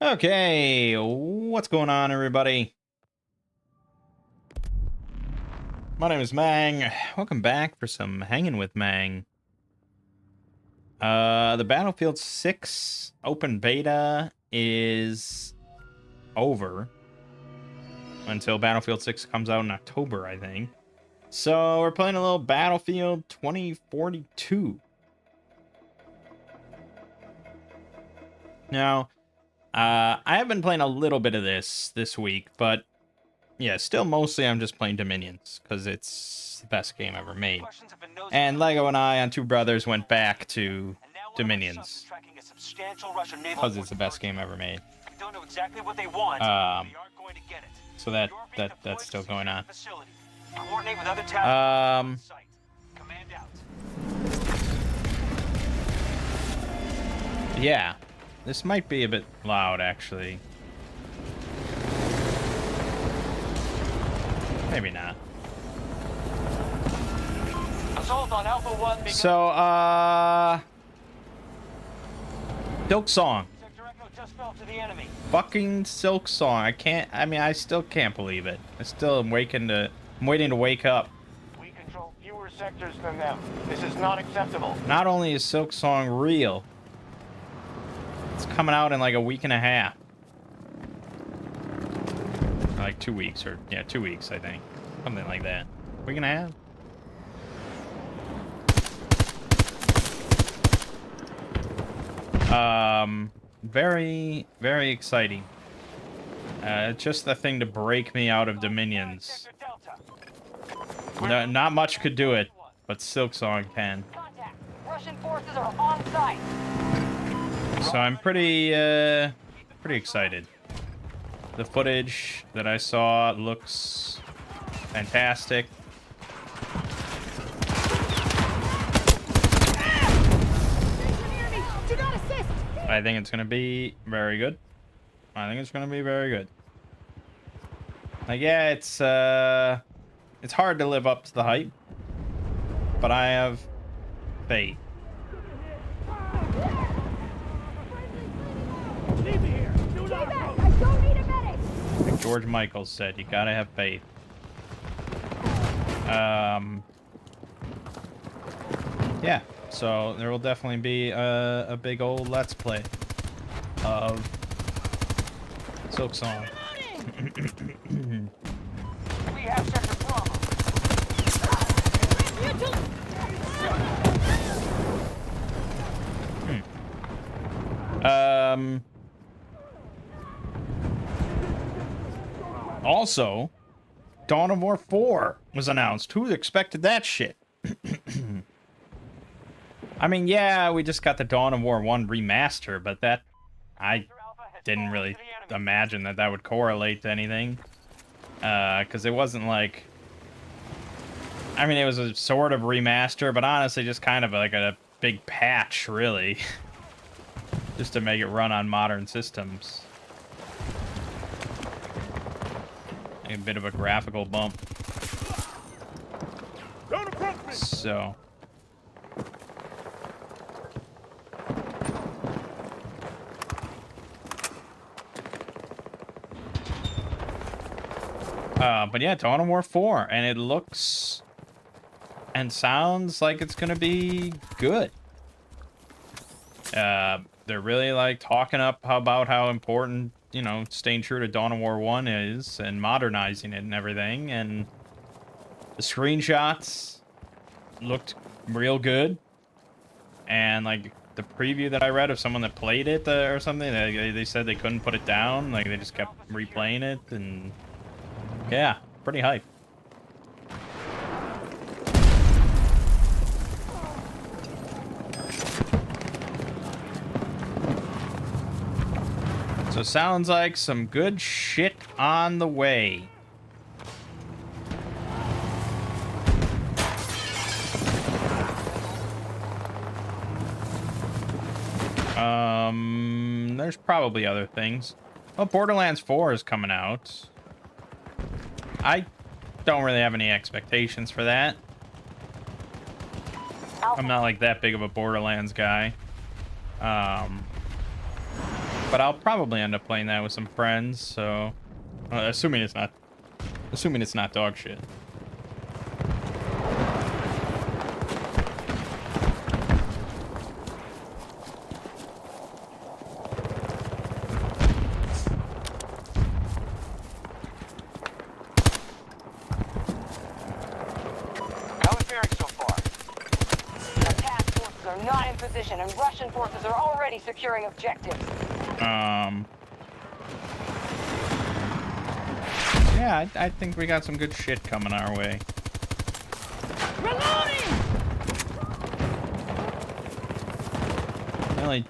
Okay, what's going on, everybody? My name is Mangg. Welcome back for some Hanging with Mangg. The Battlefield 6 open beta is over until Battlefield 6 comes out in October, I think. So we're playing a little Battlefield 2042. Now, I have been playing a little bit of this week, but yeah, still mostly I'm just playing Dominions, because it's the best game ever made. And Lego and I on Two Brothers went back to Dominions, because it's the best game ever made. So that's still going on. Yeah, this might be a bit loud, actually. Maybe not. Assault on Alpha 1. So, Silk Song. Fucking Silk Song. I still can't believe it. I'm waiting to wake up. We control fewer sectors than them. This is not acceptable. Not only is Silk Song real, it's coming out in like a week and a half. Like 2 weeks, or yeah, 2 weeks, I think. Something like that. Week and a half? Very, very exciting. Just the thing to break me out of Dominions. No, not much could do it, but Silk Song can. Russian forces are on site. So I'm pretty excited. The footage that I saw looks fantastic. I think it's gonna be very good. Like, yeah, it's hard to live up to the hype, but I have faith. Like George Michael said, you gotta have faith. Yeah, so there will definitely be a big old let's play of Silk Song. We have sector Bravo. Also, Dawn of War 4 was announced. Who expected that shit? I mean, yeah, we just got the Dawn of War 1 remaster, but that... I didn't really imagine that would correlate to anything. Because it wasn't like... I mean, it was a sort of remaster, but honestly just kind of like a big patch, really. Just to make it run on modern systems. A bit of a graphical bump. So... but yeah, Dawn of War 4, and it looks and sounds like it's gonna be good. They're really like talking up about how important, you know, staying true to Dawn of War 1 is, and modernizing it and everything, and the screenshots looked real good, and like the preview that I read of someone that played it or something, they said they couldn't put it down, like they just kept replaying it, and yeah, pretty hype. So sounds like some good shit on the way. There's probably other things. Well, Borderlands 4 is coming out. I don't really have any expectations for that. I'm not like that big of a Borderlands guy. But but I'll probably end up playing that with some friends. So, assuming it's not dog shit. Not in position, and Russian forces are already securing objectives. Yeah, I think we got some good shit coming our way. Reloading! The only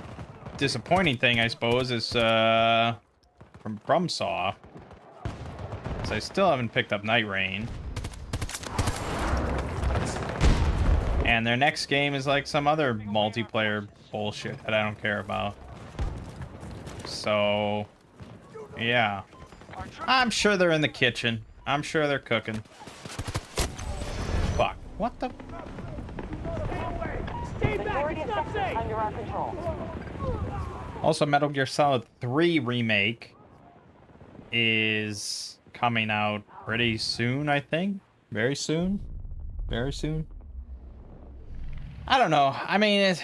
disappointing thing, I suppose, is from Brumsaw. So I still haven't picked up Night Rain. And their next game is like some other multiplayer bullshit that I don't care about. So, yeah. I'm sure they're in the kitchen. I'm sure they're cooking. Fuck. What the? Stay back, it's not safe. Under our control. Also, Metal Gear Solid 3 Remake is coming out pretty soon, I think. Very soon. Very soon. I don't know. I mean,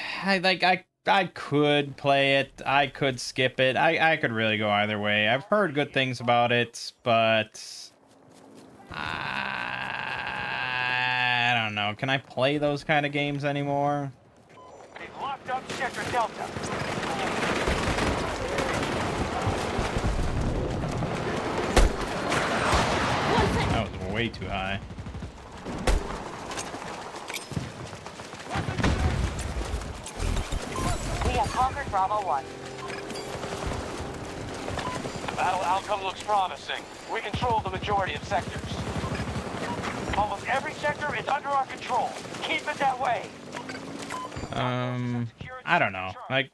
I could play it. I could skip it. I could really go either way. I've heard good things about it, but I don't know. Can I play those kind of games anymore? They've locked up Sector Delta. That was way too high. We have conquered Bravo 1. Battle outcome looks promising. We control the majority of sectors. Almost every sector is under our control. Keep it that way. I don't know. I'd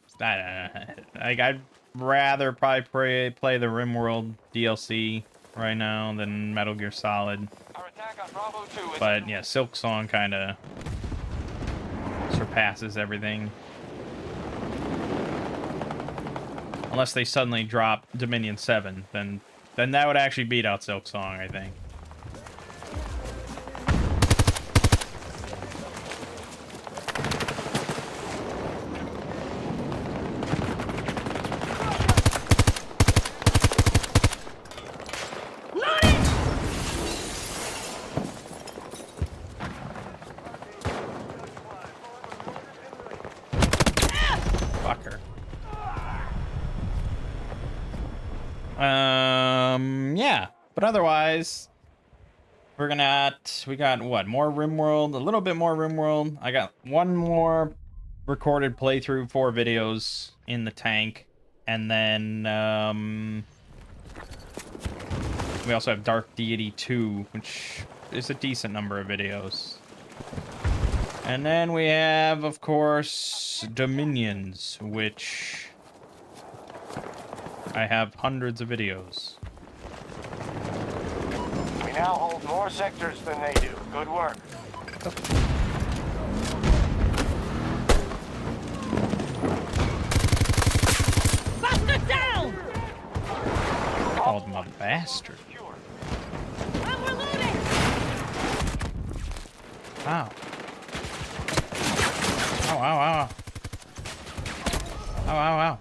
rather probably play the RimWorld DLC right now than Metal Gear Solid. Our attack on Bravo 2 is... But yeah, Silk Song kind of surpasses everything. Unless they suddenly drop Dominion 7, then that would actually beat out Silk Song, I think. Fucker. Yeah, but otherwise, we got what, more RimWorld, a little bit more RimWorld. I got one more recorded playthrough, 4 videos in the tank, and then we also have Dark Deity 2, which is a decent number of videos. And then we have, of course, Dominions, which I have hundreds of videos. We now hold more sectors than they do. Good work. Bastard down! Called him a bastard. I'm reloading! Ow. Ow, ow, ow. Ow, ow, ow.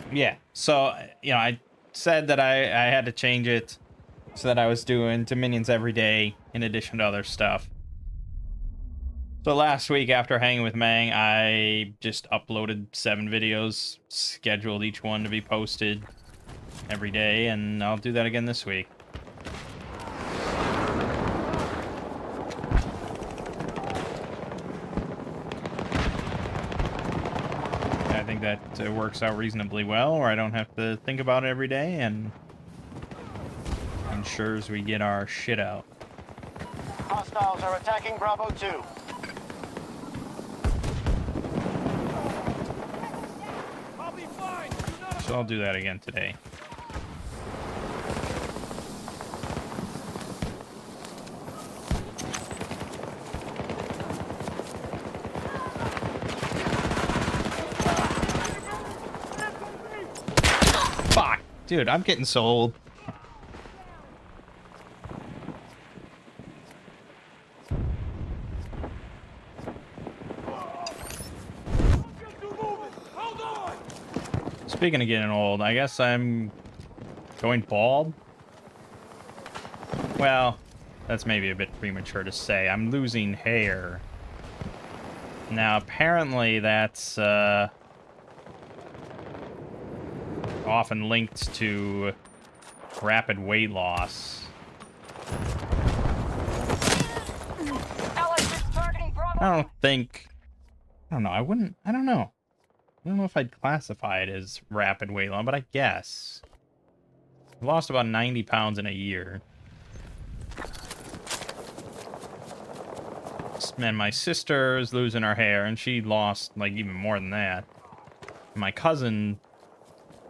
Yeah, so, you know, I said that I had to change it so that I was doing Dominions every day in addition to other stuff. So last week after hanging with Mangg, I just uploaded 7 videos, scheduled each one to be posted every day, and I'll do that again this week. I think that works out reasonably well, or I don't have to think about it every day, and ensures we get our shit out. Hostiles are attacking Bravo 2. I'll be fine. So I'll do that again today. Dude, I'm getting so old. Speaking of getting old, I guess I'm going bald. Well, that's maybe a bit premature to say. I'm losing hair. Now, apparently that's often linked to rapid weight loss. I don't know. I don't know. I don't know if I'd classify it as rapid weight loss, but I guess. I've lost about 90 pounds in a year. And my sister is losing her hair, and she lost, like, even more than that. My cousin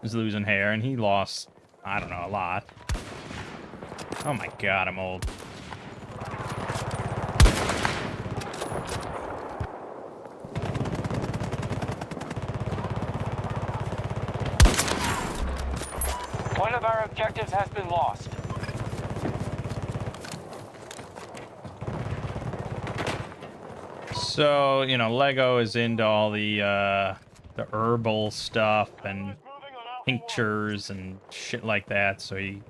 is losing hair, and he lost, I don't know, a lot. Oh my god, I'm old. One of our objectives has been lost. So, you know, Lego is into all the herbal stuff and tinctures and shit like that, so he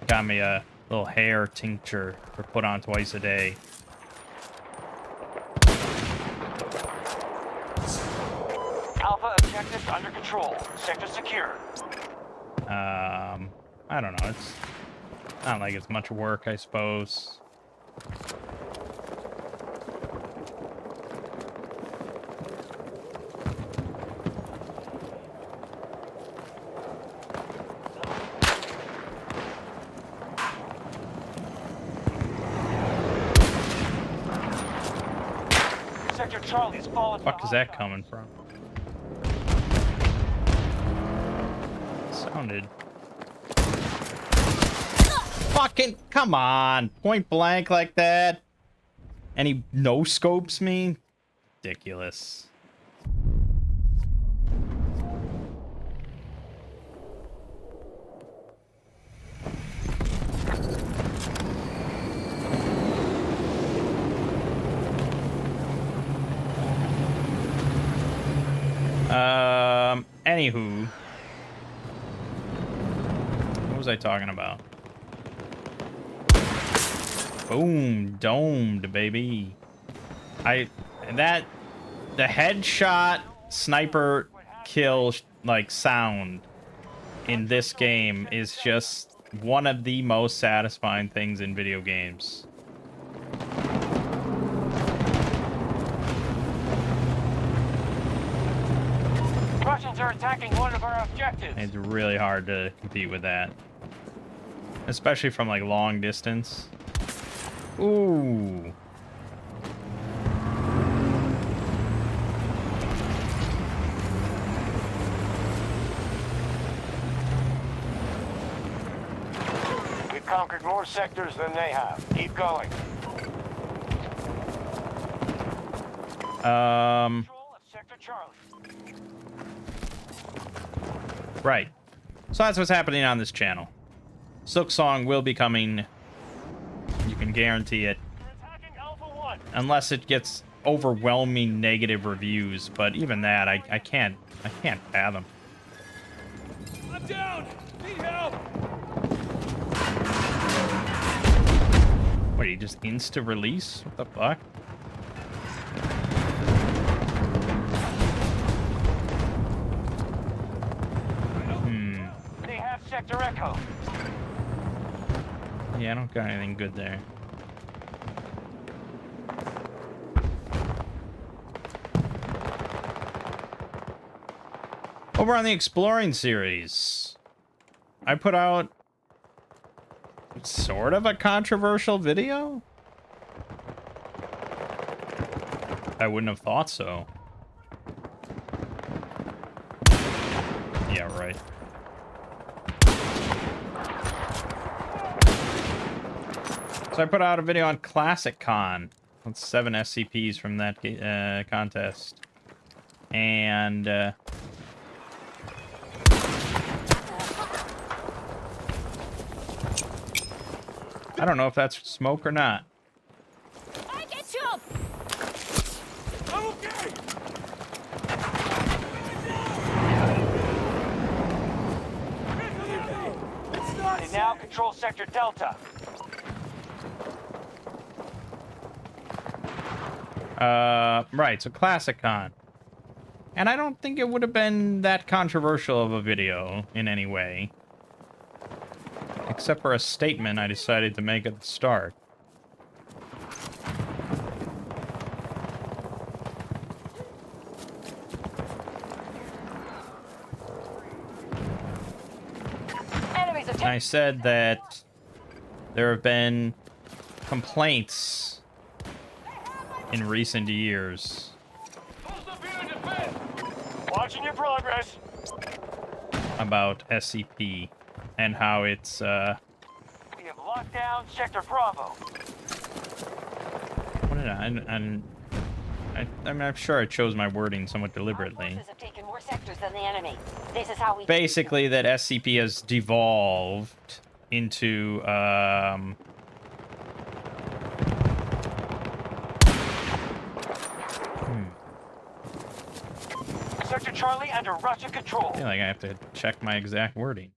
got me a little hair tincture to put on twice a day. Alpha objectives under control. Sector secure. I don't know. It's not like it's much work, I suppose. Sector Charlie's fallen. Fuck is that coming from? Sounded. Fucking come on, point blank like that, and he no scopes me. Ridiculous. Anywho, what was I talking about? Boom, domed, baby. The headshot sniper kill like sound in this game is just one of the most satisfying things in video games. Russians are attacking one of our objectives. It's really hard to compete with that, especially from like long distance. Ooh. We've conquered more sectors than they have. Keep going. Control of Sector Charlie. Right. So that's what's happening on this channel. Silk Song will be coming. You can guarantee it. Unless it gets overwhelming negative reviews, but even that I can't fathom. I'm down! Need help! What, you just insta-release? What the fuck? They have Sector Echo. Yeah, I don't got anything good there. Over on the Exploring series, I put out sort of a controversial video. I wouldn't have thought so. Yeah, right. So I put out a video on Classic Con. That's 7 SCPs from that contest. And I don't know if that's smoke or not. I get you! Okay! They now control Sector Delta. Right, so ClassicCon. And I don't think it would have been that controversial of a video in any way. Except for a statement I decided to make at the start. Enemies And attack. I said that there have been complaints in recent years Watching your progress. about SCP and how it's We have locked down Sector Bravo. what did I mean, I'm sure I chose my wording somewhat Our deliberately. forces have taken more sectors than the enemy. This is how we Basically that SCP has devolved into Sector Charlie under Russian control. I feel like I have to check my exact wording here.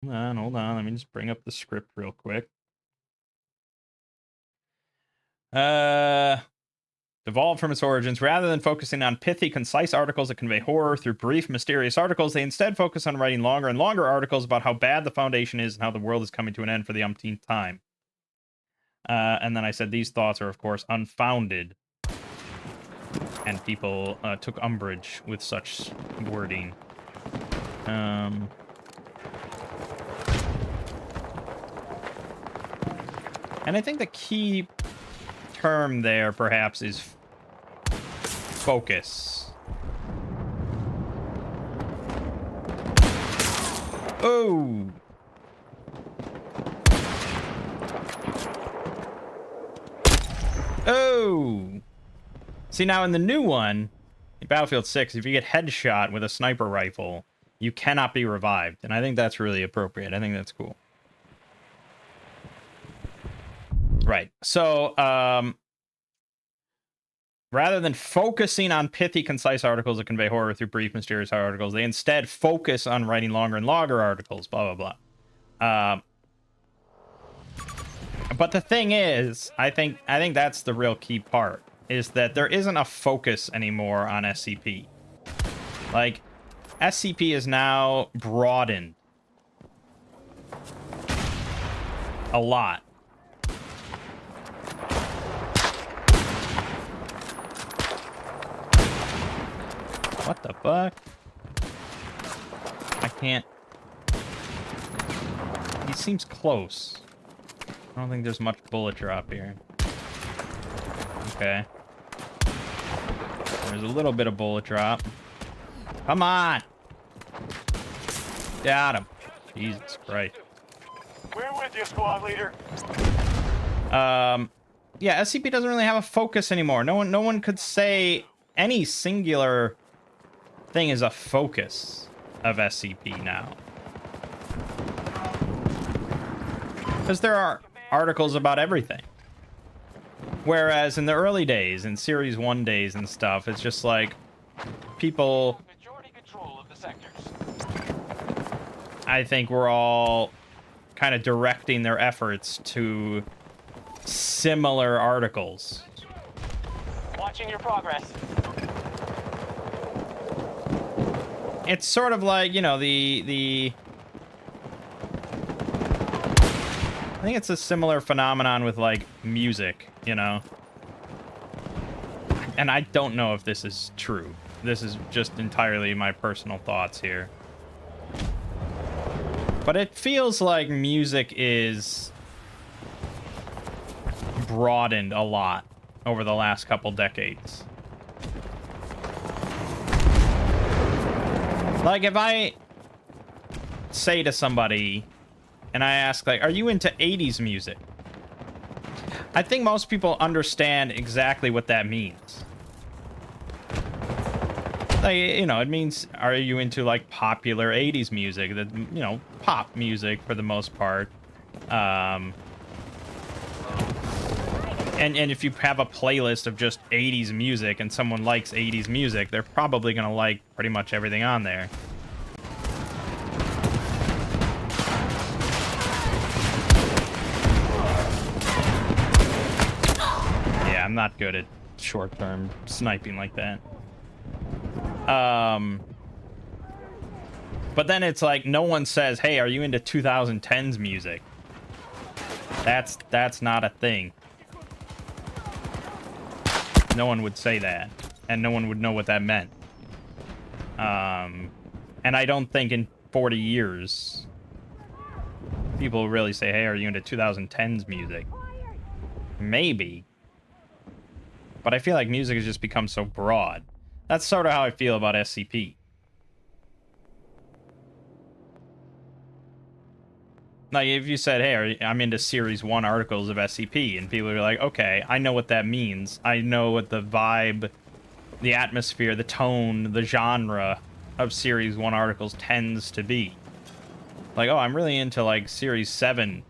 Hold on, let me just bring up the script real quick. Devolved from its origins. Rather than focusing on pithy, concise articles that convey horror through brief, mysterious articles, they instead focus on writing longer and longer articles about how bad the Foundation is and how the world is coming to an end for the umpteenth time. And then I said these thoughts are, of course, unfounded. And people took umbrage with such wording. And I think the key term there, perhaps, is focus. Oh! Oh! See, now in the new one, in Battlefield 6, if you get headshot with a sniper rifle, you cannot be revived. And I think that's really appropriate. I think that's cool. Right. So, rather than focusing on pithy, concise articles that convey horror through brief, mysterious articles, they instead focus on writing longer and longer articles, blah, blah, blah. But the thing is, I think that's the real key part, is that there isn't a focus anymore on SCP. Like, SCP is now broadened a lot. What the fuck? I can't... He seems close. I don't think there's much bullet drop here. Okay. There's a little bit of bullet drop. Come on! Got him. Jesus Christ. We're with you, squad leader. Yeah, SCP doesn't really have a focus anymore. No one could say any singular thing is a focus of SCP now. Because there are articles about everything. Whereas in the early days, in Series 1 days and stuff, it's just like people... Majority control of the sectors. I think we're all kind of directing their efforts to similar articles. Watching your progress. It's sort of like, you know, the I think it's a similar phenomenon with, like, music, you know? And I don't know if this is true. This is just entirely my personal thoughts here. But it feels like music is broadened a lot over the last couple decades. Like, if I say to somebody and I ask, like, are you into 80s music? I think most people understand exactly what that means. Like, you know, it means, are you into like popular 80s music, that, you know, pop music for the most part. And if you have a playlist of just 80s music and someone likes 80s music, they're probably going to like pretty much everything on there. Yeah, I'm not good at short-term sniping like that. But then it's like, no one says, hey, are you into 2010s music? That's not a thing. No one would say that, and no one would know what that meant. And I don't think in 40 years people really say, hey, are you into 2010s music? Maybe. But I feel like music has just become so broad. That's sort of how I feel about SCP. Like, if you said, hey, I'm into Series 1 articles of SCP, and people are like, okay, I know what that means. I know what the vibe, the atmosphere, the tone, the genre of Series 1 articles tends to be. Like, oh, I'm really into, like, Series 7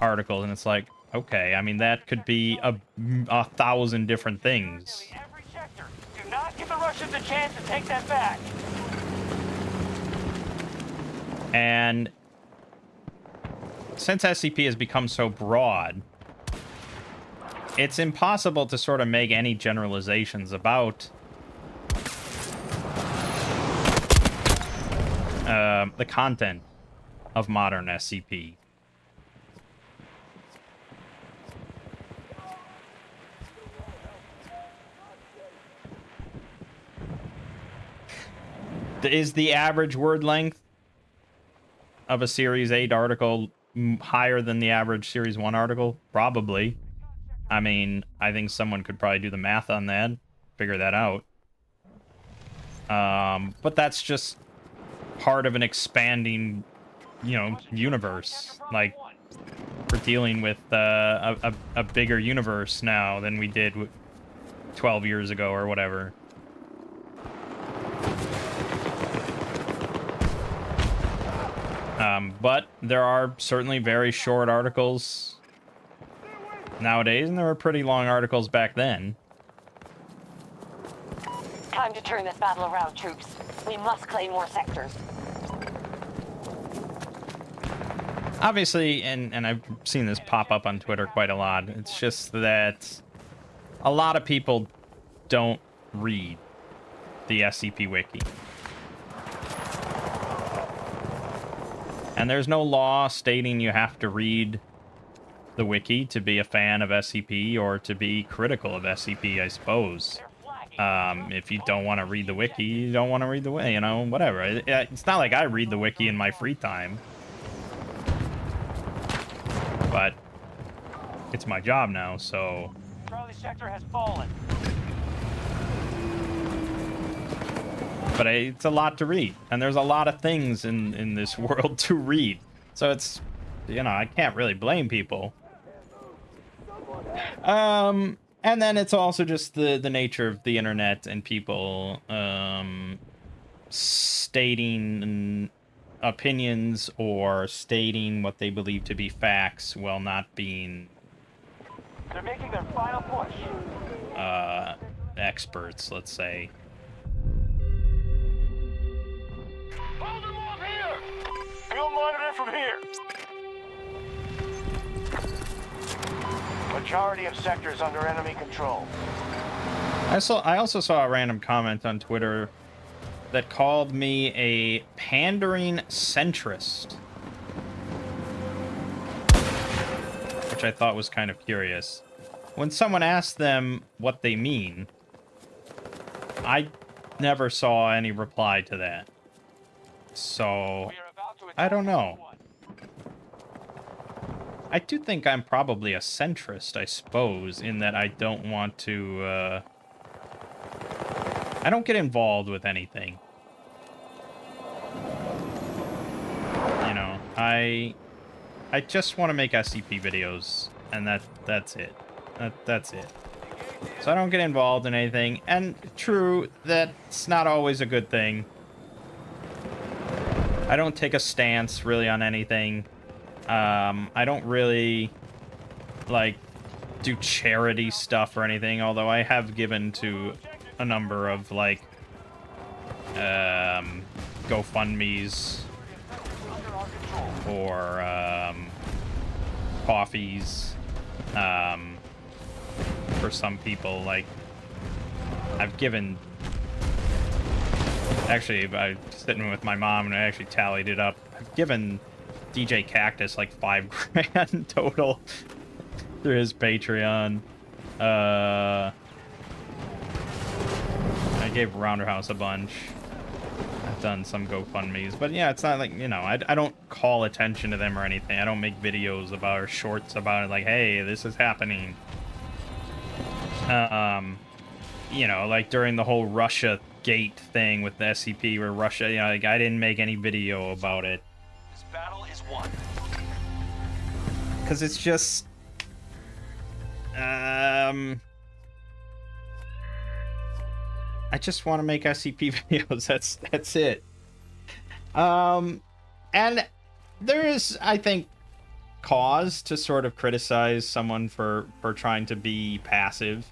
articles, and it's like, okay, I mean, that could be a 1,000 different things. Every sector. Do not give the Russians a chance to take that back. And since SCP has become so broad, it's impossible to sort of make any generalizations about the content of modern SCP. Is the average word length of a Series 8 article higher than the average Series 1 article? Probably. I mean, I think someone could probably do the math on that, figure that out. But that's just part of an expanding, you know, universe. Like, we're dealing with a bigger universe now than we did 12 years ago or whatever. But there are certainly very short articles nowadays, and there were pretty long articles back then. Time to turn this battle around, troops. We must claim more sectors. Obviously, and I've seen this pop up on Twitter quite a lot, it's just that a lot of people don't read the SCP Wiki. And there's no law stating you have to read the wiki to be a fan of SCP or to be critical of SCP, I suppose. If you don't want to read the wiki, you don't want to read the wiki, you know, whatever. It's not like I read the wiki in my free time. But it's my job now, so... Charlie sector has fallen. But it's a lot to read, and there's a lot of things in this world to read. So it's, you know, I can't really blame people. And then it's also just the nature of the internet and people stating opinions or stating what they believe to be facts while not being They're making their final push. experts, let's say. Hold them off here! We'll monitor from here. Majority of sectors under enemy control. I also saw a random comment on Twitter that called me a pandering centrist, which I thought was kind of curious. When someone asked them what they mean, I never saw any reply to that. So, I don't know. I do think I'm probably a centrist, I suppose, in that I don't want to, I don't get involved with anything. You know, I just want to make SCP videos, and that's it. That's it. So I don't get involved in anything. And true, that's not always a good thing. I don't take a stance really on anything. I don't really like do charity stuff or anything, although I have given to a number of like GoFundMe's or coffees for some people. Like I've given, actually I was sitting with my mom and I actually tallied it up. I've given DJ Cactus like $5,000 total through his Patreon. I gave Rounderhouse a bunch. I've done some GoFundMe's, but yeah, it's not like, you know, I don't call attention to them or anything. I don't make videos about or shorts about it like, hey, this is happening. You know, like during the whole Russia gate thing with the SCP where Russia, you know, like I didn't make any video about it. This battle is won. Because it's just I just want to make SCP videos. That's it. And there is, I think, cause to sort of criticize someone for trying to be passive,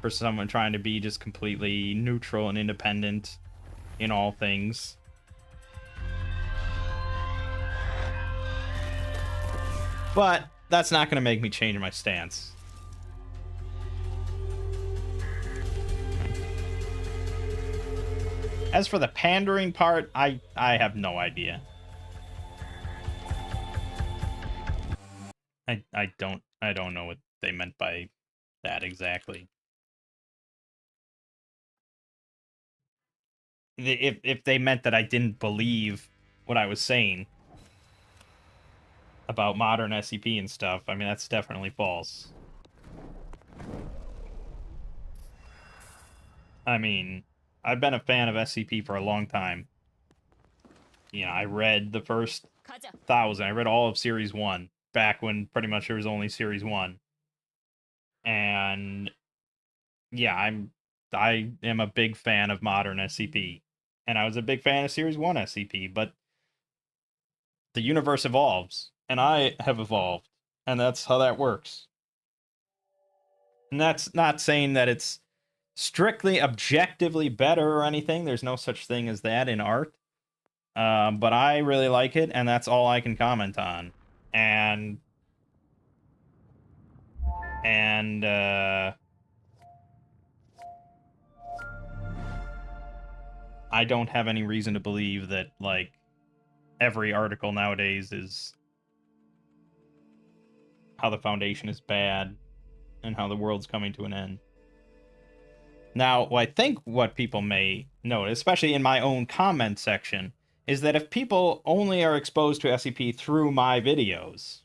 for someone trying to be just completely neutral and independent in all things. But that's not going to make me change my stance. As for the pandering part, I have no idea. I don't know what they meant by that exactly. If they meant that I didn't believe what I was saying about modern SCP and stuff, I mean, that's definitely false. I mean, I've been a fan of SCP for a long time. You know, I read the first 1,000. I read all of Series 1, back when pretty much there was only Series 1. And yeah, I am a big fan of modern SCP. And I was a big fan of Series 1 SCP, but the universe evolves, and I have evolved, and that's how that works. And that's not saying that it's strictly objectively better or anything. There's no such thing as that in art. But I really like it, and that's all I can comment on. And I don't have any reason to believe that, like, every article nowadays is how the Foundation is bad and how the world's coming to an end. Now, I think what people may notice, especially in my own comment section, is that if people only are exposed to SCP through my videos,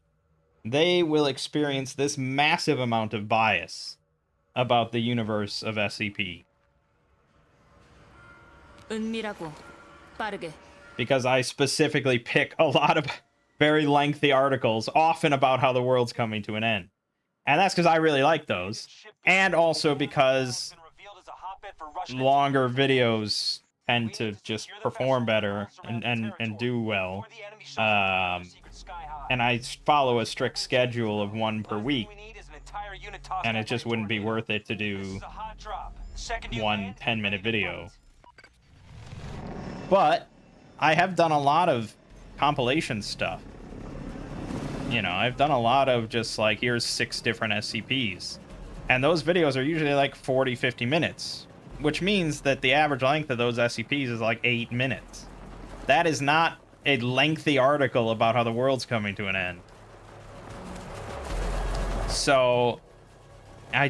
they will experience this massive amount of bias about the universe of SCP. 은밀하고 빠르게. Because I specifically pick a lot of very lengthy articles, often about how the world's coming to an end. And that's because I really like those. And also because longer videos tend to just perform better and do well. And I follow a strict schedule of one per week. And it just wouldn't be worth it to do one 10-minute video. But I have done a lot of compilation stuff. You know, I've done a lot of just like, here's 6 different SCPs. And those videos are usually like 40, 50 minutes. Which means that the average length of those SCPs is like 8 minutes. That is not a lengthy article about how the world's coming to an end. So, I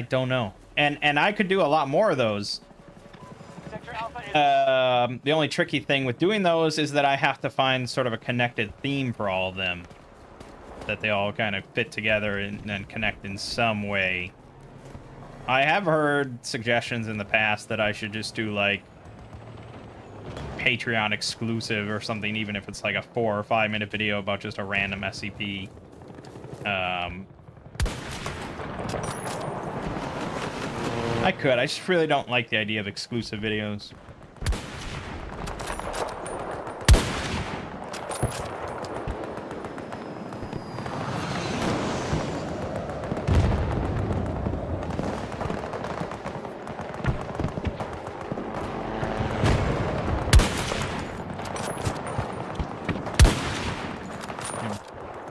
don't know. And I could do a lot more of those. The only tricky thing with doing those is that I have to find sort of a connected theme for all of them. That they all kind of fit together and connect in some way. I have heard suggestions in the past that I should just do, like, Patreon exclusive or something, even if it's like a 4 or 5 minute video about just a random I could. I just really don't like the idea of exclusive videos.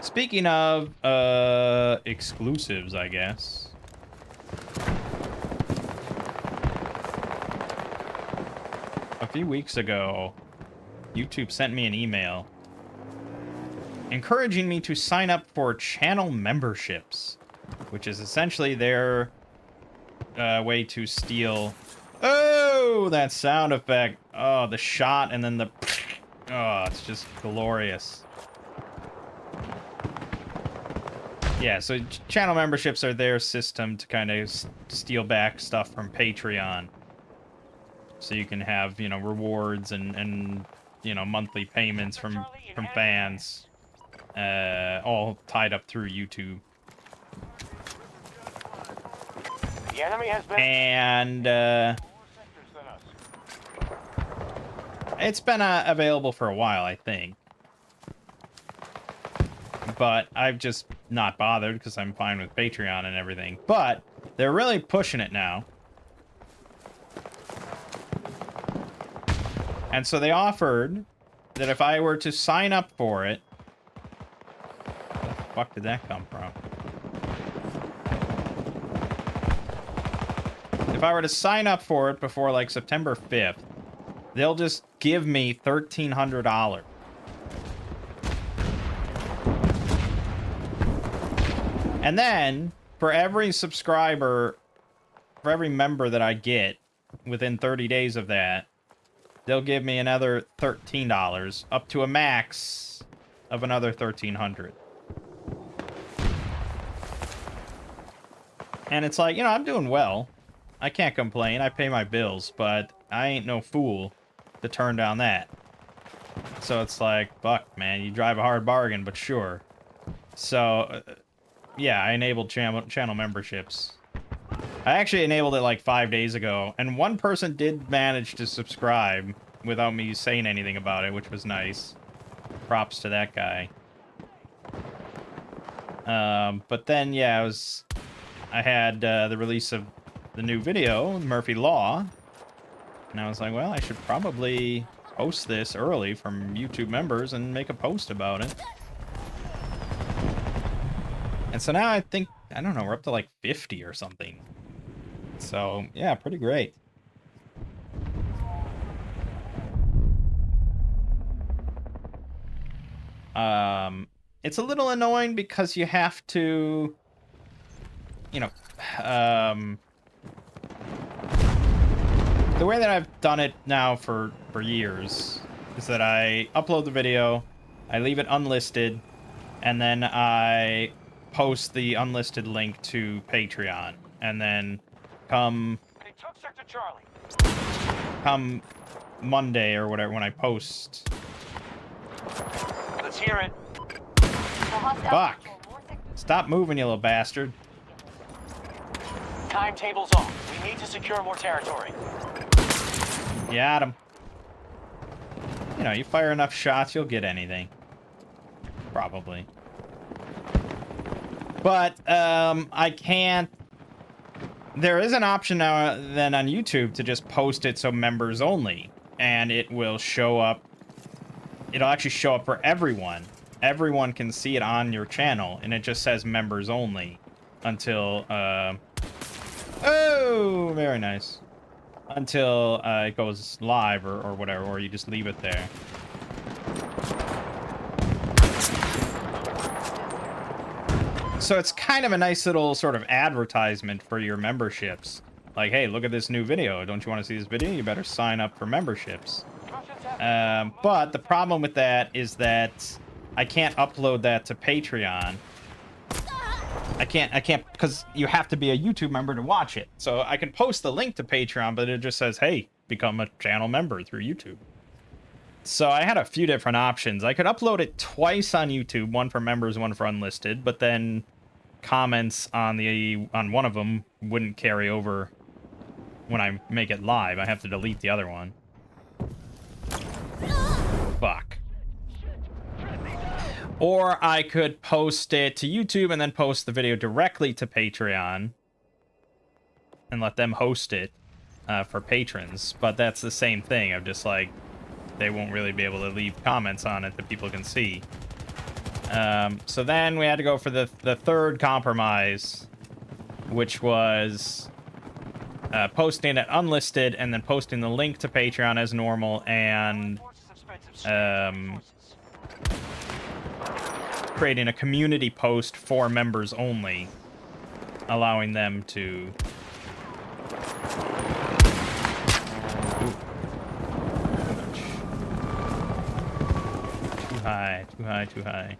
Speaking of exclusives, I guess. A few weeks ago, YouTube sent me an email encouraging me to sign up for channel memberships, which is essentially their way to steal. Oh, that sound effect. Oh, the shot and then the. Oh, it's just glorious. Yeah, so channel memberships are their system to kind of steal back stuff from Patreon. So you can have, you know, rewards and you know, monthly payments from fans, all tied up through YouTube. The enemy has been And it's been available for a while, I think. But I've just not bothered because I'm fine with Patreon and everything. But they're really pushing it now. And so they offered that if I were to sign up for it... Where the fuck did that come from? If I were to sign up for it before, like, September 5th, they'll just give me $1,300. And then, for every subscriber, for every member that I get within 30 days of that, they'll give me another $13, up to a max of another $1,300. And it's like, you know, I'm doing well. I can't complain. I pay my bills, but I ain't no fool to turn down that. So it's like, fuck, man, you drive a hard bargain, but sure. So... yeah, I enabled channel memberships. I actually enabled it like 5 days ago, and one person did manage to subscribe without me saying anything about it, which was nice. Props to that guy. But then, yeah, I had the release of the new video, Murphy Law, and I was like, well, I should probably post this early from YouTube members and make a post about it. And so now I think, I don't know, we're up to like 50 or something. So, yeah, pretty great. It's a little annoying because you have to, you know, the way that I've done it now for years is that I upload the video, I leave it unlisted, and then I post the unlisted link to Patreon, and then come Monday or whatever when I post. Let's hear it. Fuck! Stop moving, you little bastard. Timetable's off. We need to secure more territory. You got him. You know, you fire enough shots, you'll get anything. Probably. But, I can't... There is an option now then on YouTube to just post it so members only. And it will show up... It'll actually show up for everyone. Everyone can see it on your channel. And it just says members only. Until, oh! Very nice. Until, it goes live or whatever. Or you just leave it there. So it's kind of a nice little sort of advertisement for your memberships. Like, hey, look at this new video. Don't you want to see this video? You better sign up for memberships. But the problem with that is that I can't upload that to Patreon. I can't, because you have to be a YouTube member to watch it. So I can post the link to Patreon, but it just says, hey, become a channel member through YouTube. So I had a few different options. I could upload it twice on YouTube, one for members, one for unlisted, but then comments on one of them wouldn't carry over when I make it live. I have to delete the other one. Fuck. Or I could post it to YouTube and then post the video directly to Patreon and let them host it for patrons. But that's the same thing. I'm just like, they won't really be able to leave comments on it that people can see. So then we had to go for the third compromise, which was posting it unlisted and then posting the link to Patreon as normal and creating a community post for members only, allowing them to... Too high, too high, too high.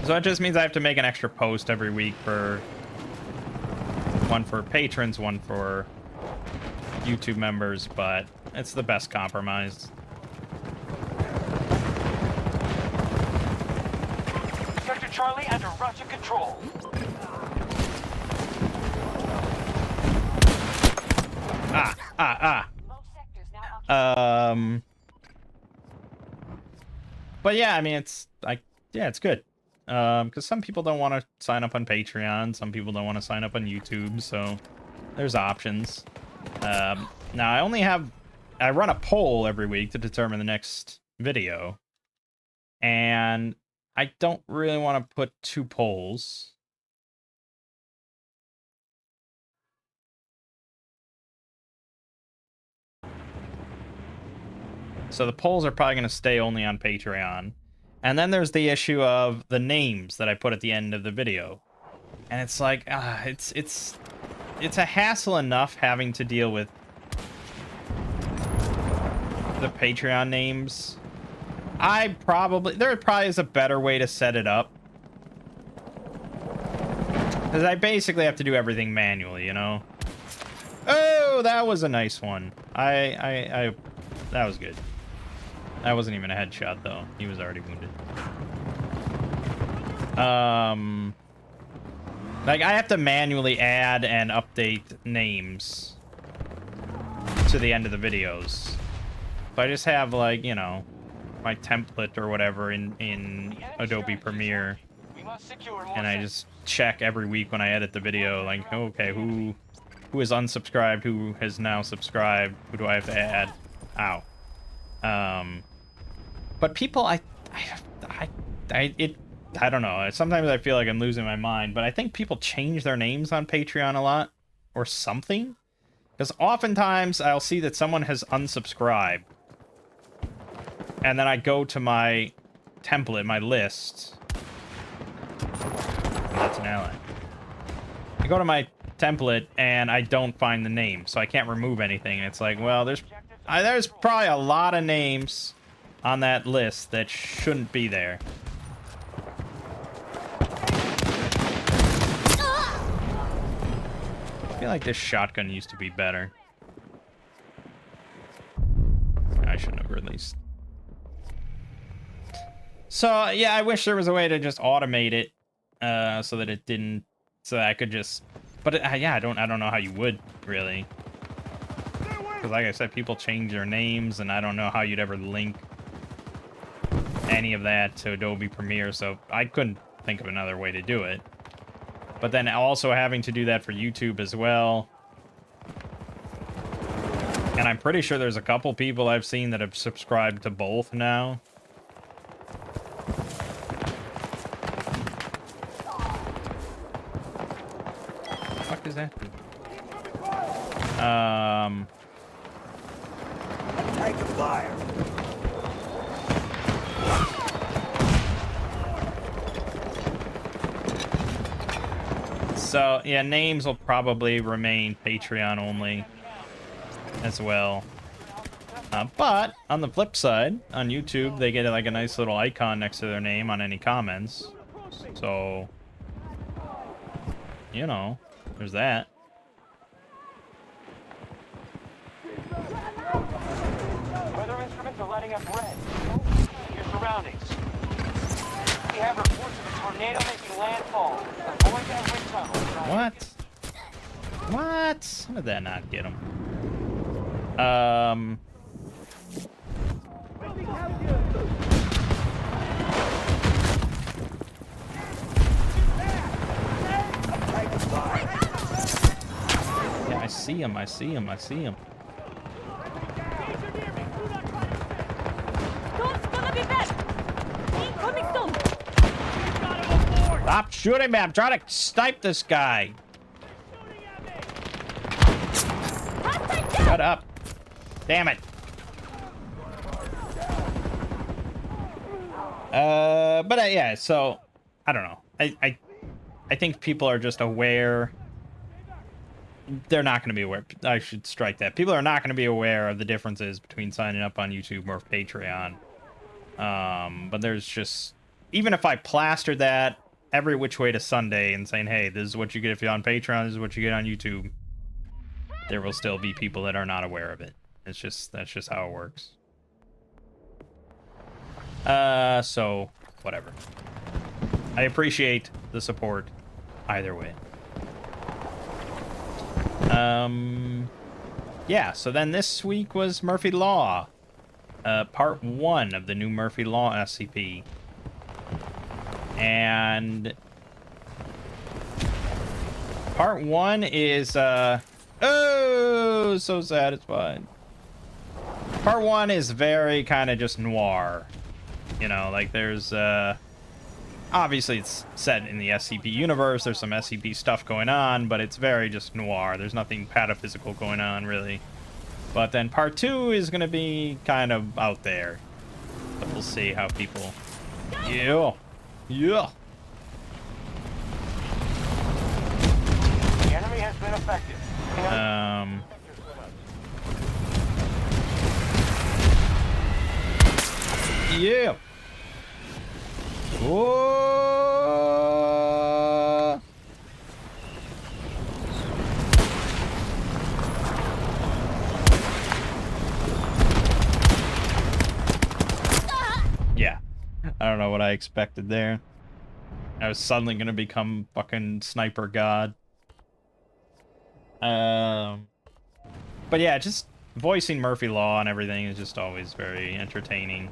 So it just means I have to make an extra post every week for... one for patrons, one for YouTube members, but it's the best compromise. Sector Charlie under Russian control. But yeah, I mean, it's like, yeah, it's good. Because some people don't want to sign up on Patreon, some people don't want to sign up on YouTube, so there's options. Now I run a poll every week to determine the next video, and I don't really want to put 2 polls. So the polls are probably going to stay only on Patreon. And then there's the issue of the names that I put at the end of the video. And it's like, it's a hassle enough having to deal with the Patreon names. There probably is a better way to set it up. Because I basically have to do everything manually, you know? Oh, that was a nice one. That was good. That wasn't even a headshot, though. He was already wounded. Like, I have to manually add and update names to the end of the videos. So I just have, like, you know, my template or whatever in Adobe Premiere. And I just check every week when I edit the video, like, okay, who is unsubscribed, who has now subscribed, who do I have to add? Ow. But people, I don't know. Sometimes I feel like I'm losing my mind, but I think people change their names on Patreon a lot or something. Because oftentimes I'll see that someone has unsubscribed. And then I go to my template, my list. That's an ally. I go to my template and I don't find the name, so I can't remove anything. And it's like, well, there's probably a lot of names on that list that shouldn't be there. I feel like this shotgun used to be better. I shouldn't have released. So, yeah, I wish there was a way to just automate it so that it didn't... So that I could just... But, yeah, I don't know how you would, really. Because, like I said, people change their names, and I don't know how you'd ever link any of that to Adobe Premiere, so I couldn't think of another way to do it. But then also having to do that for YouTube as well. And I'm pretty sure there's a couple people I've seen that have subscribed to both now. What the fuck is that? Taking fire. So, yeah, names will probably remain Patreon only as well. But, on the flip side, on YouTube, they get like a nice little icon next to their name on any comments. So, you know, there's that. Weather instruments are lighting up red. Your surroundings. We have reports of a tornado making landfall. Avoid that wind tunnel. What? What? How did that not get him? Yeah, I see him. I see him. I see him. Storm's gonna be back. Incoming storm. Stop shooting me. I'm trying to snipe this guy. Shut up. Damn it. Yeah, so I don't know. I think people are just aware. They're not going to be aware. I should strike that. People are not going to be aware of the differences between signing up on YouTube or Patreon. But there's just, even if I plastered that every which way to Sunday and saying, hey, this is what you get if you're on Patreon, this is what you get on YouTube, there will still be people that are not aware of it. That's just how it works. So whatever. I appreciate the support either way. Yeah, so then this week was Murphy Law. Part 1 of the new Murphy Law SCP. And part 1 is oh, so satisfied. Part 1 is very kind of just noir. You know, like there's obviously it's set in the SCP universe, there's some SCP stuff going on, but it's very just noir. There's nothing pataphysical going on really. But then part 2 is going to be kind of out there. But we'll see how people... Yeah. Yeah. The enemy has been affected. Yeah. Whoa. Yeah. I don't know what I expected there. I was suddenly gonna become fucking sniper god. But yeah, just voicing Murphy Law and everything is just always very entertaining.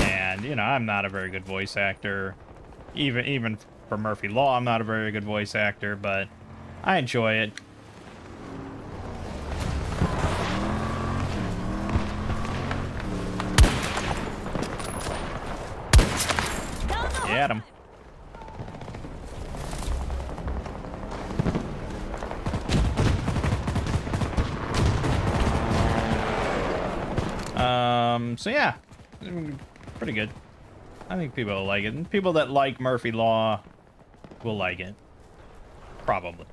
And, you know, I'm not a very good voice actor. Even for Murphy Law, I'm not a very good voice actor, but I enjoy it. Get him. So yeah, pretty good. I think people will like it. And people that like Murphy Law will like it. Probably.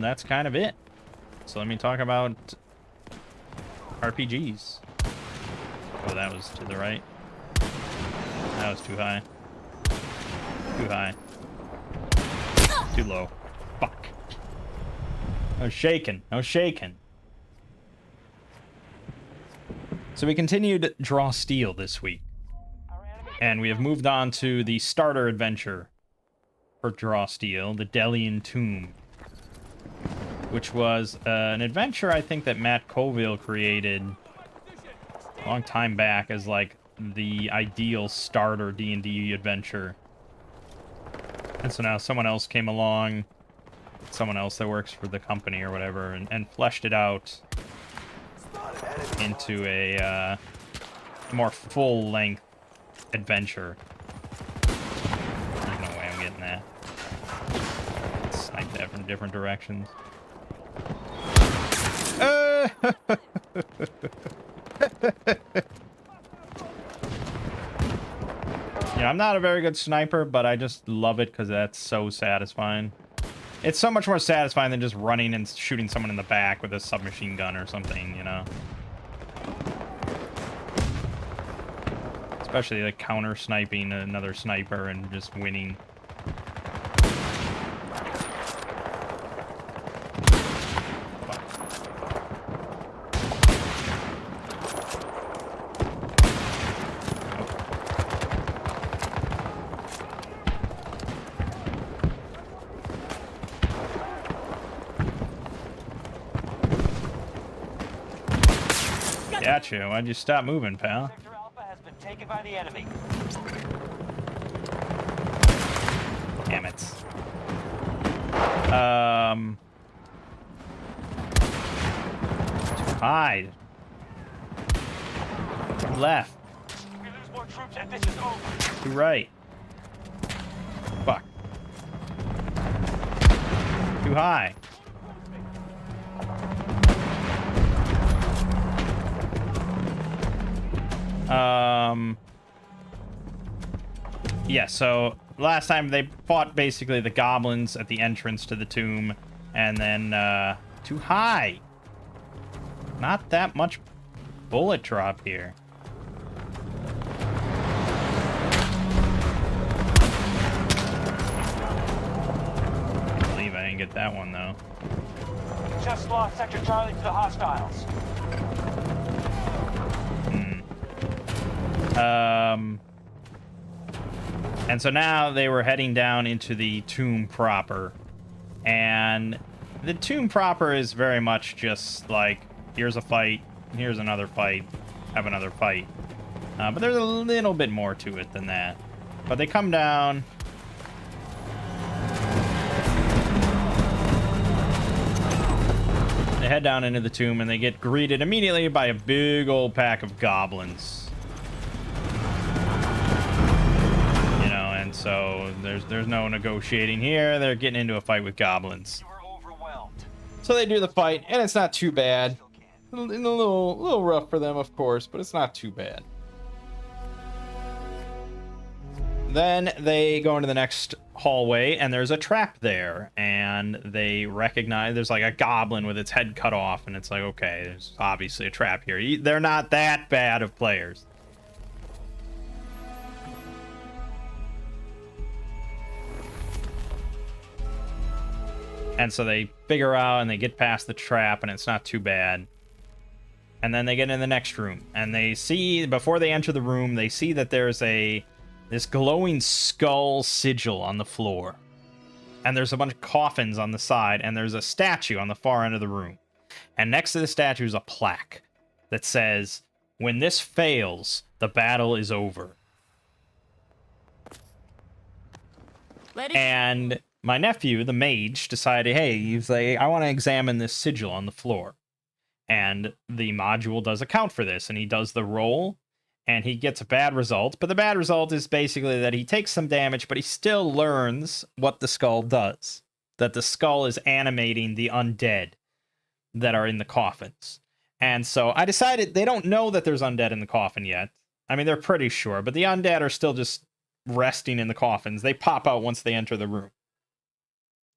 That's kind of it. So let me talk about RPGs. Oh, that was to the right. That was too high. Too high. Too low. Fuck. No shaking. No shaking. So we continued Draw Steel this week. And we have moved on to the starter adventure for Draw Steel, the Delian Tomb. Which was an adventure I think that Matt Colville created a long time back as like the ideal starter D&D adventure. And so now someone else came along, someone else that works for the company or whatever, and fleshed it out into a more full-length adventure. There's no way I'm getting that. Snipe that from different directions. Yeah, I'm not a very good sniper, but I just love it because that's so satisfying. It's so much more satisfying than just running and shooting someone in the back with a submachine gun or something, you know? It's Especially like counter sniping another sniper and just winning. Gotcha. Why'd you stop moving, pal? Sector Alpha has been taken by the enemy. Damn it. Hide. Left. We lose more troops and this is over. To right. Fuck. Too high. Yeah, so last time they fought basically the goblins at the entrance to the tomb, and then, too high. Not that much bullet drop here. I believe I didn't get that one, though. Just lost Sector Charlie to the hostiles. And so now they were heading down into the tomb proper. And the tomb proper is very much just like, here's a fight, here's another fight, have another fight. But there's a little bit more to it than that. But they come down. They head down into the tomb and they get greeted immediately by a big old pack of goblins. So there's no negotiating here. They're getting into a fight with goblins. You were overwhelmed. So they do the fight, and it's not too bad. A little rough for them, of course, but it's not too bad. Then they go into the next hallway, and there's a trap there, and they recognize there's like a goblin with its head cut off, and it's like, okay, there's obviously a trap here. They're not that bad of players. And so they figure out and they get past the trap, and it's not too bad. And then they get in the next room, and they see, before they enter the room, they see that there's this glowing skull sigil on the floor. And there's a bunch of coffins on the side, and there's a statue on the far end of the room. And next to the statue is a plaque that says, "When this fails, the battle is over." And my nephew, the mage, decided, hey, he's like, I want to examine this sigil on the floor. And the module does account for this, and he does the roll, and he gets a bad result. But the bad result is basically that he takes some damage, but he still learns what the skull does. That the skull is animating the undead that are in the coffins. And so I decided they don't know that there's undead in the coffin yet. I mean, they're pretty sure, but the undead are still just resting in the coffins. They pop out once they enter the room.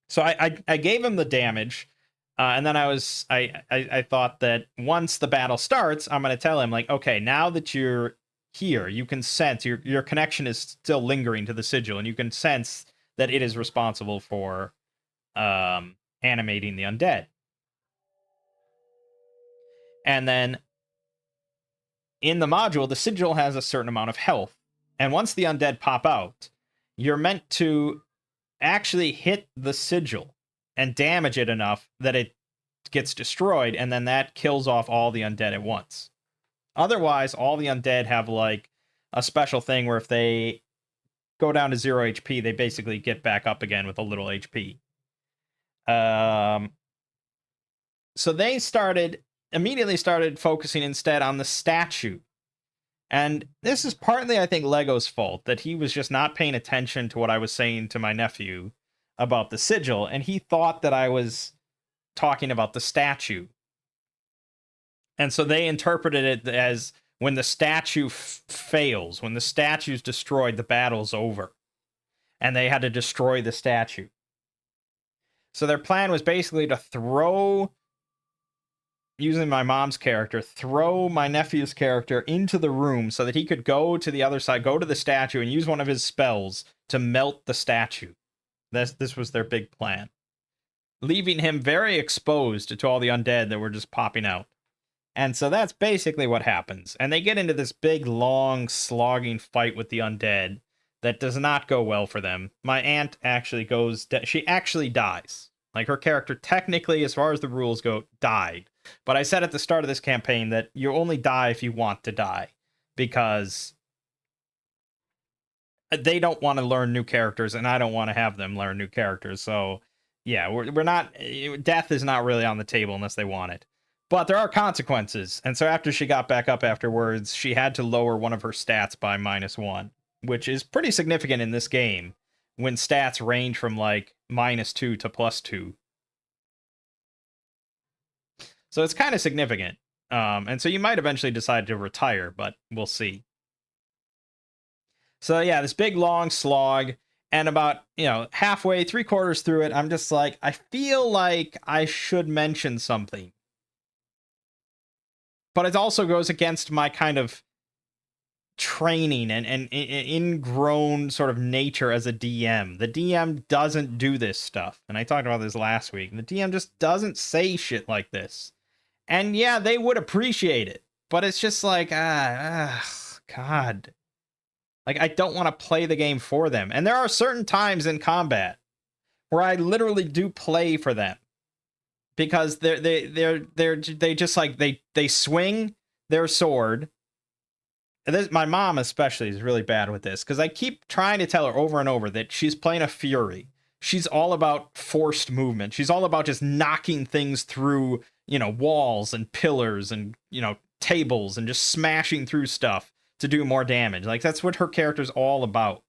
So I gave him the damage, and then I thought that once the battle starts, I'm going to tell him, like, okay, now that you're here, you can sense your connection is still lingering to the sigil, and you can sense that it is responsible for animating the undead. And then in the module, the sigil has a certain amount of health, and once the undead pop out, you're meant to actually hit the sigil and damage it enough that it gets destroyed, and then that kills off all the undead at once. Otherwise, all the undead have like a special thing where if they go down to 0 HP, they basically get back up again with a little HP. So they immediately started focusing instead on the statue. And this is partly, I think, Lego's fault, that he was just not paying attention to what I was saying to my nephew about the sigil, and he thought that I was talking about the statue. And so they interpreted it as when the statue fails, when the statue's destroyed, the battle's over. And they had to destroy the statue. So their plan was basically to throw using my mom's character, throw my nephew's character into the room so that he could go to the other side, go to the statue, and use one of his spells to melt the statue. This was their big plan. Leaving him very exposed to all the undead that were just popping out. And so that's basically what happens. And they get into this big, long, slogging fight with the undead that does not go well for them. My aunt actually she actually dies. Like, her character, technically, as far as the rules go, died. But I said at the start of this campaign that you only die if you want to die. Because they don't want to learn new characters, and I don't want to have them learn new characters. So, yeah, we're not... Death is not really on the table unless they want it. But there are consequences. And so after she got back up afterwards, she had to lower one of her stats by -1. Which is pretty significant in this game. When stats range from, like, -2 to +2. So it's kind of significant. And so you might eventually decide to retire, but we'll see. So yeah, this big long slog, and about, halfway, 3/4 through it, I'm just like, I feel like I should mention something. But it also goes against my kind of training and ingrown sort of nature as a DM. The DM doesn't do this stuff. And I talked about this last week. The DM just doesn't say shit like this. And yeah, they would appreciate it. But it's just like, God. Like, I don't want to play the game for them. And there are certain times in combat where I literally do play for them. Because they just like, they swing their sword. My mom especially is really bad with this, because I keep trying to tell her over and over that she's playing a Fury. She's all about forced movement. She's all about just knocking things through, walls and pillars and, tables, and just smashing through stuff to do more damage. Like, that's what her character's all about.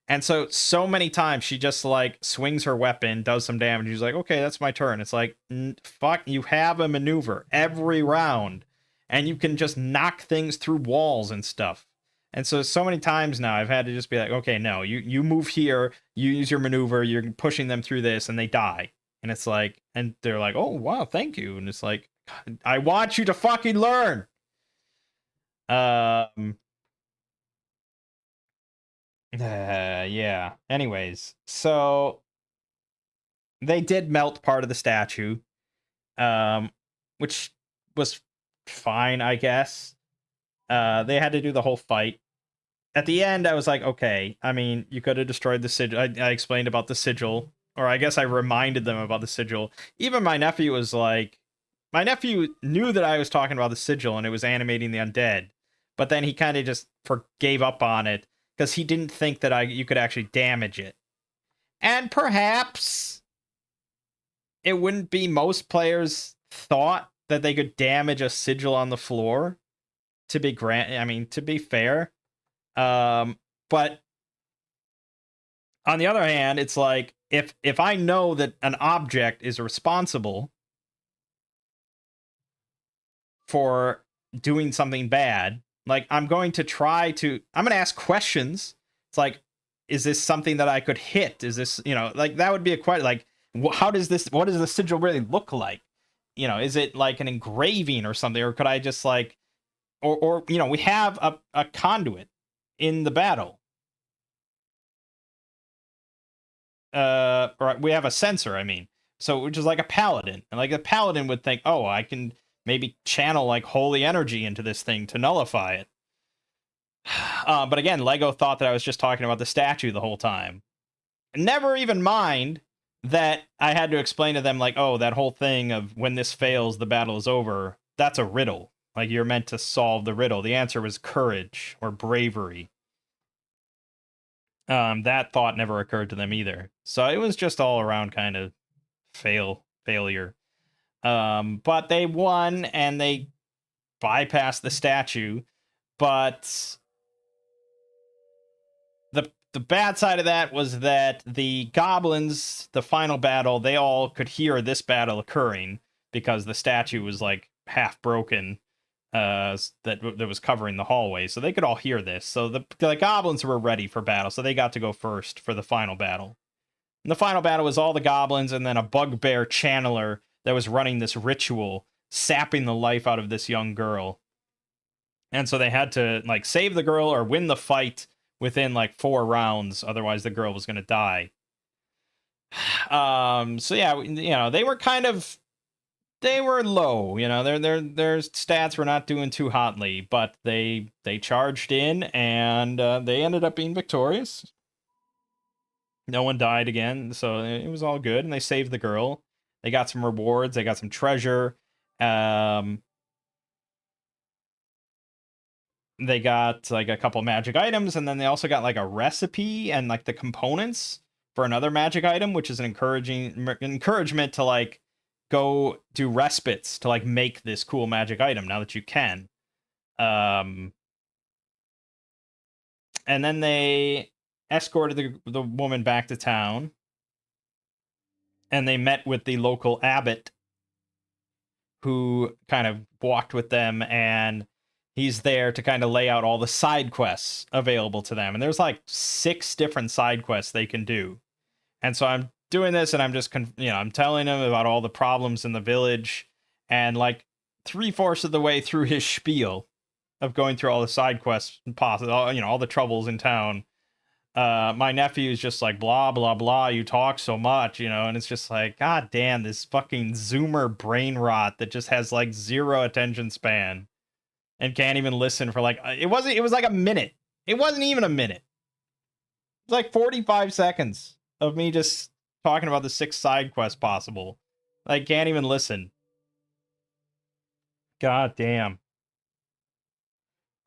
And so many times she just, like, swings her weapon, does some damage. She's like, okay, that's my turn. It's like, fuck, you have a maneuver every round. And you can just knock things through walls and stuff. And so many times now I've had to just be like, okay, no, you move here, you use your maneuver, you're pushing them through this, and they die. And it's like, and they're like, oh, wow, thank you. And it's like, I want you to fucking learn. Yeah. Anyways, so they did melt part of the statue, which was fine, I guess. They had to do the whole fight. At the end, I was like, okay, I mean, you could have destroyed the sigil. I explained about the sigil, or I guess I reminded them about the sigil. Even my nephew was like, my nephew knew that I was talking about the sigil and it was animating the undead, but then he kind of just gave up on it because he didn't think that you could actually damage it. And perhaps it wouldn't be most players thought that they could damage a sigil on the floor. To be fair. But on the other hand, it's like, if I know that an object is responsible for doing something bad, like, I'm going to ask questions. It's like, is this something that I could hit? Is this, like, that would be a question. Like, what does the sigil really look like? Is it like an engraving or something? Or could I just like, or we have a conduit in the battle. Or we have a sensor, I mean. So, which is like a paladin. And like a paladin would think, oh, I can maybe channel like holy energy into this thing to nullify it. But again, Lego thought that I was just talking about the statue the whole time. Never even mind that I had to explain to them, like, oh, that whole thing of when this fails, the battle is over. That's a riddle. Like, you're meant to solve the riddle. The answer was courage or bravery. That thought never occurred to them either. So it was just all around kind of failure. But they won and they bypassed the statue. But the bad side of that was that the goblins, the final battle, they all could hear this battle occurring because the statue was like half broken. That was covering the hallway, so they could all hear this. So the goblins were ready for battle, so they got to go first for the final battle. And the final battle was all the goblins and then a bugbear channeler that was running this ritual sapping the life out of this young girl. And so they had to like save the girl or win the fight within like 4 rounds, otherwise the girl was going to die. So yeah, you know, they were low, you know, their stats were not doing too hotly, but they charged in and they ended up being victorious. No one died again, so it was all good, and they saved the girl. They got some rewards, they got some treasure. They got like a couple magic items, and then they also got like a recipe and like the components for another magic item, which is an encouragement to like go do respites to like make this cool magic item now that you can. And then they escorted the woman back to town, and they met with the local abbot, who kind of walked with them, and he's there to kind of lay out all the side quests available to them. And there's like 6 different side quests they can do. And so I'm doing this, and I'm just, I'm telling him about all the problems in the village, and like 3/4 of the way through his spiel of going through all the side quests possible, all the troubles in town, my nephew is just like, blah blah blah, you talk so much, and it's just like, god damn, this fucking zoomer brain rot that just has like 0 attention span and can't even listen for like, it was like a minute. It wasn't even a minute. It's like 45 seconds of me just talking about the 6 side quests possible. I can't even listen. God damn.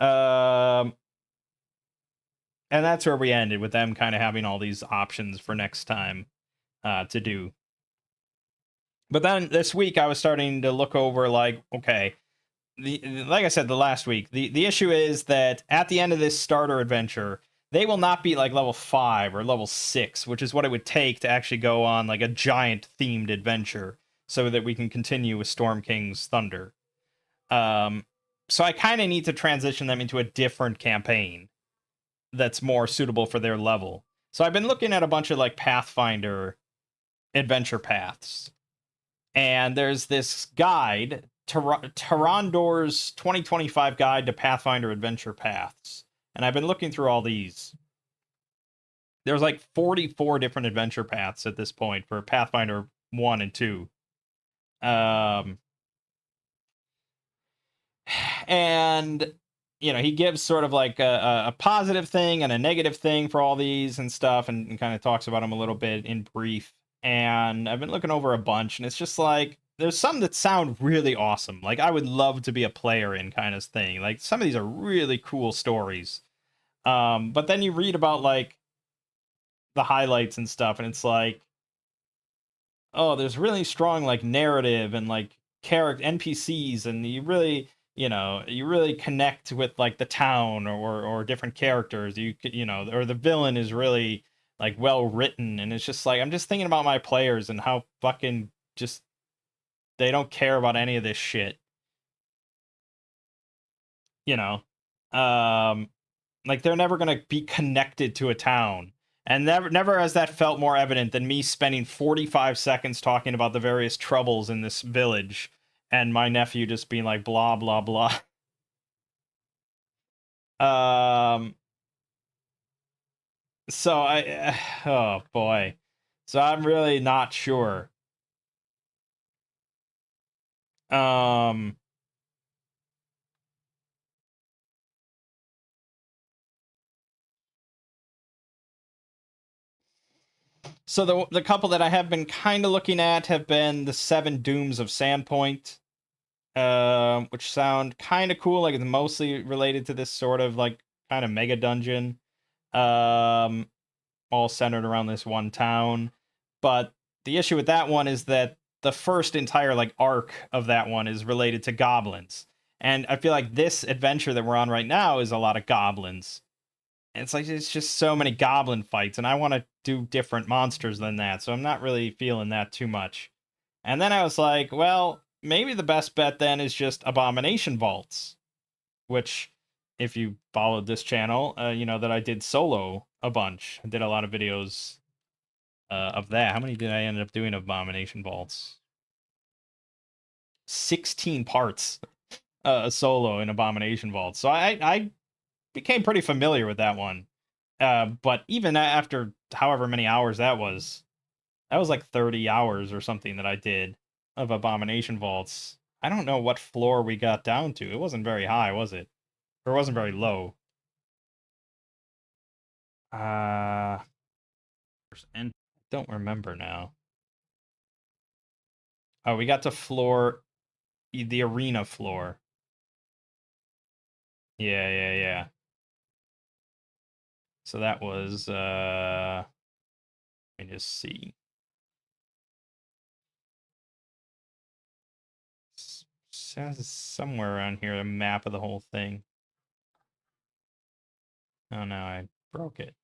And that's where we ended, with them kind of having all these options for next time to do. But then this week I was starting to look over like, okay, like I said the last week, the issue is that at the end of this starter adventure, they will not be like level 5 or level 6, which is what it would take to actually go on like a giant themed adventure so that we can continue with Storm King's Thunder. So I kind of need to transition them into a different campaign that's more suitable for their level. So I've been looking at a bunch of like Pathfinder adventure paths. And there's this guide, Tarandor's 2025 Guide to Pathfinder Adventure Paths. And I've been looking through all these. There's like 44 different adventure paths at this point for Pathfinder 1 and 2. And he gives sort of like a positive thing and a negative thing for all these and stuff, and kind of talks about them a little bit in brief. And I've been looking over a bunch, and it's just like, there's some that sound really awesome. Like, I would love to be a player in kind of thing. Like, some of these are really cool stories. But then you read about, like, the highlights and stuff, and it's like, oh, there's really strong, like, narrative and, like, character NPCs, and you really connect with, like, the town or different characters. Or the villain is really, like, well written, and it's just like, I'm just thinking about my players and how fucking just they don't care about any of this shit. Like, they're never gonna be connected to a town. And never has that felt more evident than me spending 45 seconds talking about the various troubles in this village, and my nephew just being like, blah, blah, blah. So oh boy. So I'm really not sure. So the couple that I have been kind of looking at have been the 7 Dooms of Sandpoint, which sound kind of cool. Like, it's mostly related to this sort of like kind of mega dungeon, all centered around this one town. But the issue with that one is that the first entire like arc of that one is related to goblins, and I feel like this adventure that we're on right now is a lot of goblins. And it's like, it's just so many goblin fights, and I want to do different monsters than that, so I'm not really feeling that too much. And then I was like, well, maybe the best bet then is just Abomination Vaults, which, if you followed this channel, you know that I did solo a bunch. I did a lot of videos of that. How many did I end up doing of Abomination Vaults? 16 parts solo in Abomination Vault. So I became pretty familiar with that one. But even after however many hours that was like 30 hours or something that I did of Abomination Vaults. I don't know what floor we got down to. It wasn't very high, was it? Or it wasn't very low. And don't remember now. Oh, we got to the arena floor. Yeah. So that was let me just see. Says somewhere around here a map of the whole thing. Oh no, I broke it.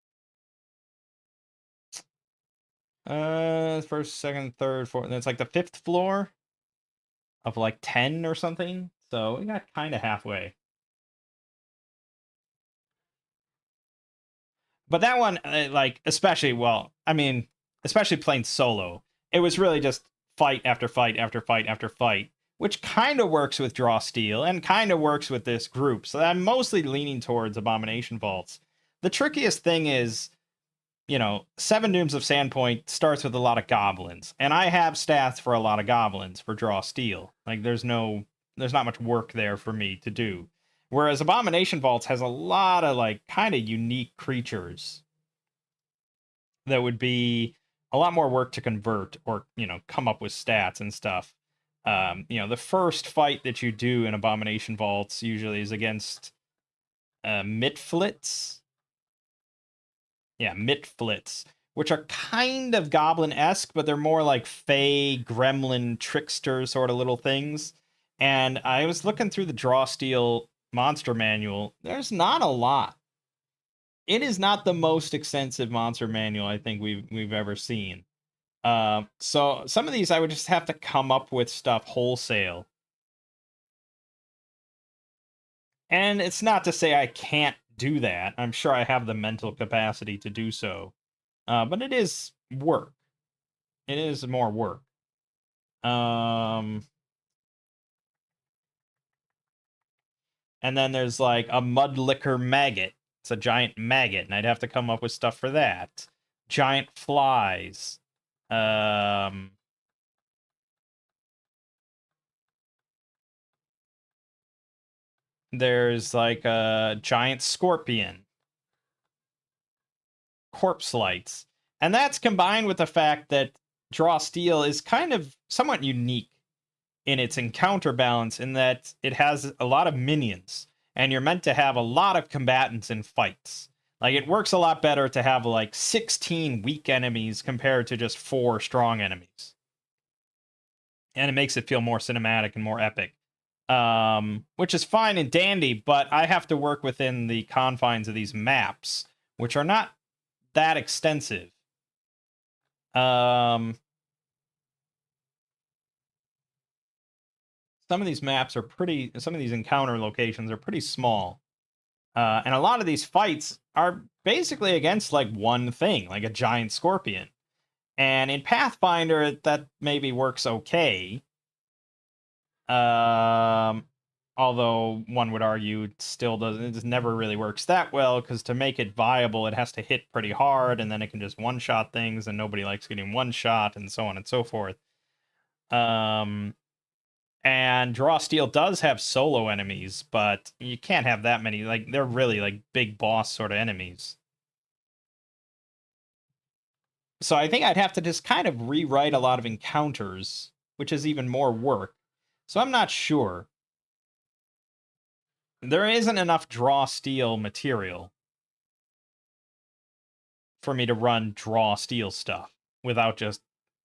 First, second, third, fourth. It's like the 5th floor of like 10 or something. So we got kind of halfway. But that one, like, especially, well, I mean, especially playing solo, it was really just fight after fight after fight after fight, which kind of works with Draw Steel and kind of works with this group. So I'm mostly leaning towards Abomination Vaults. The trickiest thing is, you know, 7 Dooms of Sandpoint starts with a lot of goblins, and I have stats for a lot of goblins for Draw Steel. Like, there's not much work there for me to do. Whereas Abomination Vaults has a lot of, like, kind of unique creatures that would be a lot more work to convert or, you know, come up with stats and stuff. You know, the first fight that you do in Abomination Vaults usually is against Mitflits. Yeah, Mitflits, which are kind of goblin-esque, but they're more like fey, gremlin, trickster sort of little things. And I was looking through the Draw Steel monster manual. There's not a lot. It is not the most extensive monster manual I think we've ever seen. So some of these I would just have to come up with stuff wholesale. And it's not to say I can't do that. I'm sure I have the mental capacity to do so. But it is work. It is more work. And then there's like a mudlicker maggot. It's a giant maggot, and I'd have to come up with stuff for that. Giant flies. There's like a giant scorpion. Corpse lights. And that's combined with the fact that Draw Steel is kind of somewhat unique in its encounter balance in that it has a lot of minions, and you're meant to have a lot of combatants in fights. Like, it works a lot better to have like 16 weak enemies compared to just 4 strong enemies. And it makes it feel more cinematic and more epic. Which is fine and dandy, but I have to work within the confines of these maps, which are not that extensive. Some of these maps are some of these encounter locations are pretty small. And a lot of these fights are basically against like one thing, like a giant scorpion. And in Pathfinder, that maybe works okay. Although one would argue it still doesn't, it just never really works that well, because to make it viable, it has to hit pretty hard, and then it can just one-shot things, and nobody likes getting one-shot, and so on and so forth. And Draw Steel does have solo enemies, but you can't have that many. Like, they're really like big boss sort of enemies. So I think I'd have to just kind of rewrite a lot of encounters, which is even more work. So I'm not sure. There isn't enough Draw Steel material for me to run Draw Steel stuff without just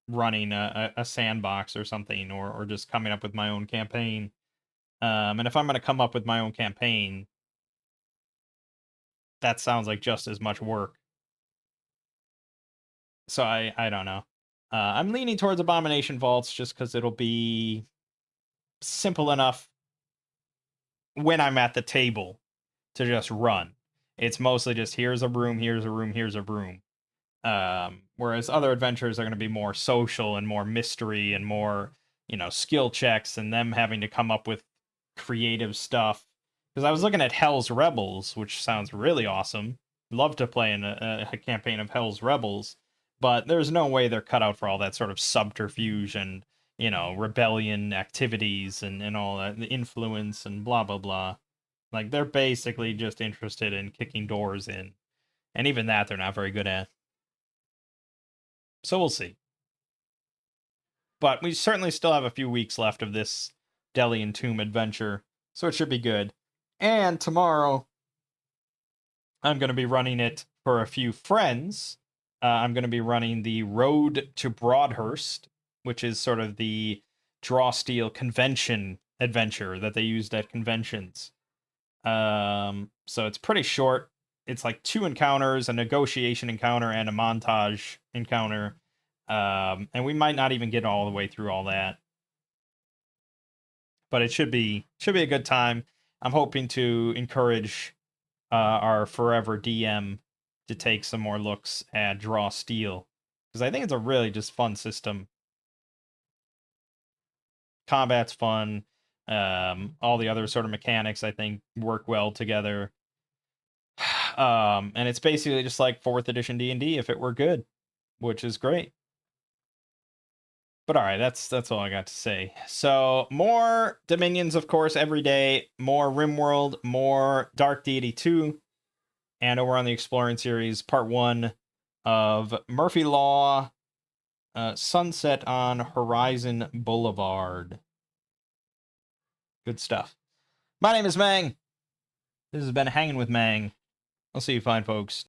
running a sandbox or something, or just coming up with my own campaign. And if I'm going to come up with my own campaign, that sounds like just as much work. So I don't know. I'm leaning towards Abomination Vaults just because it'll be simple enough when I'm at the table to just run. It's mostly just here's a room, here's a room, here's a room. Whereas other adventures are going to be more social and more mystery and more you know, skill checks and them having to come up with creative stuff. Because I was looking at Hell's Rebels, which sounds really awesome. Love to play in a campaign of Hell's Rebels, but there's no way they're cut out for all that sort of subterfuge and, you know, rebellion activities and all that, the influence and blah, blah, blah. Like, they're basically just interested in kicking doors in. And even that they're not very good at. So we'll see. But we certainly still have a few weeks left of this Delian Tomb adventure, so it should be good. And tomorrow, I'm going to be running it for a few friends. I'm going to be running the Road to Broadhurst, which is sort of the draw steel convention adventure that they used at conventions. So it's pretty short. It's like 2 encounters, a negotiation encounter, and a montage encounter. And we might not even get all the way through all that. But it should be a good time. I'm hoping to encourage our forever DM to take some more looks at Draw Steel, because I think it's a really just fun system. Combat's fun. All the other sort of mechanics I think work well together. And it's basically just like 4th edition D&D if it were good, which is great. But all right, that's all I got to say. So more Dominions, of course, every day. More RimWorld, more Dark Deity 2. And over on the Exploring series, part 1 of Murphy Law, Sunset on Horizon Boulevard. Good stuff. My name is Mangg. This has been Hanging with Mangg. I'll see you fine, folks.